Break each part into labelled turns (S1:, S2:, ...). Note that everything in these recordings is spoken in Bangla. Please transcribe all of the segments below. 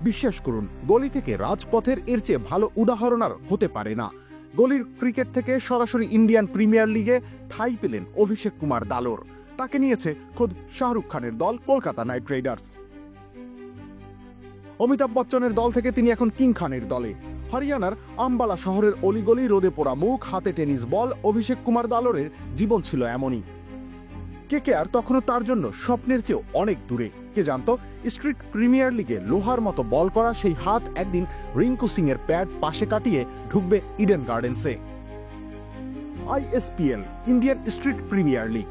S1: বিশ্বাস করুন, গলি থেকে রাজপথের এর চেয়ে ভালো উদাহরণ আর হতে পারে না। গলির ক্রিকেট থেকে সরাসরি ইন্ডিয়ান প্রিমিয়ার লিগে ঠাঁই পেলেন অভিষেক কুমার দালোর। তাকে নিয়েছে খোদ শাহরুখ খানের দল কলকাতা নাইট রাইডার্স। অমিতাভ বচ্চনের দল থেকে তিনি এখন কিং খানের দলে। হরিয়ানার আম্বালা শহরের অলিগলি, রোদে পোড়া মুখ, হাতে টেনিস বল, অভিষেক কুমার দালোরের জীবন ছিল এমনই। কেকেআর তখনও তার জন্য স্বপ্নের চেয়েও অনেক দূরে। কে জানতো স্ট্রিট প্রিমিয়ার লিগে লোহার মতো বল করা সেই হাত একদিন রিঙ্কু সিং এর প্যাড পাশে কাটিয়ে ঢুকবে ইডেন গার্ডেন্সে। ISPL, Indian street premier league.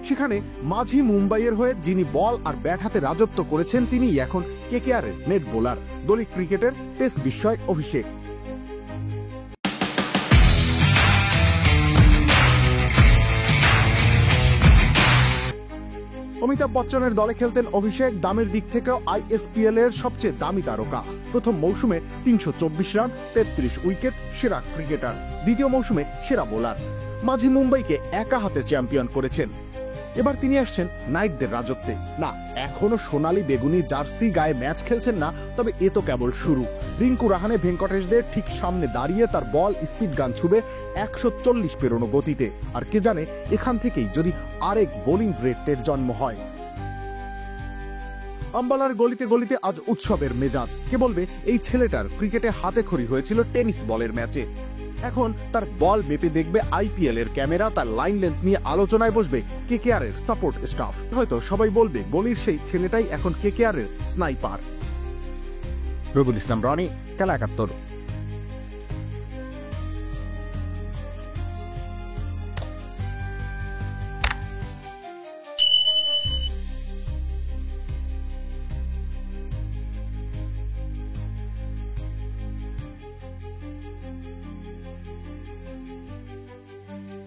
S1: সেখানে মাঝি মুম্বাইয়ের হয়ে যিনি বল আর ব্যাট হাতে রাজত্ব করেছেন, তিনি এখন কেকেআর এর নেট বোলার, দলীয় ক্রিকেটের পেস বিস্ময় অভিষেক। অমিতাভ বচ্চনের দলে খেলতেন অভিষেক। দামের দিক থেকেও ISPL এর সবচেয়ে দামি তারকা। প্রথম মৌসুমে 324 রান, 33 উইকেট, সেরা ক্রিকেটার। দ্বিতীয় মৌসুমে সেরা বোলার। মাঝি মুম্বাইকে একা হাতে চ্যাম্পিয়ন করেছেন। এবার তিনি আসছেন নাইটদের রাজত্বে। না, এখনো সোনালী বেগুনি জার্সি গায়ে ম্যাচ খেলছেন না, তবে এ তো কেবল শুরু। রিঙ্কু রাহানে ভেঙ্কটেশদের ঠিক সামনে দাঁড়িয়ে তার বল স্পিড গান ছুবে 140 পেরোনো গতিতে। আর কে জানে এখান থেকেই যদি আরেক বোলিং গ্রেটের জন্ম হয়। আম্বালার গলিতে গলিতে আজ উৎসবের মেজাজ। কে বলবে এই ছেলেটার ক্রিকেটে হাতে খড়ি হয়েছিল টেনিস বলের ম্যাচে। এখন তার বল মেপে দেখবে IPL এর ক্যামেরা, তার লাইন লেন্থ নিয়ে আলোচনায় বসবে কেকেআর এর সাপোর্ট স্টাফ। হয়তো সবাই বলবে গলির সেই ছেলেটাই এখন কেকেআর এর স্নাইপার। রবিউল ইসলাম রনি, খেলা 71।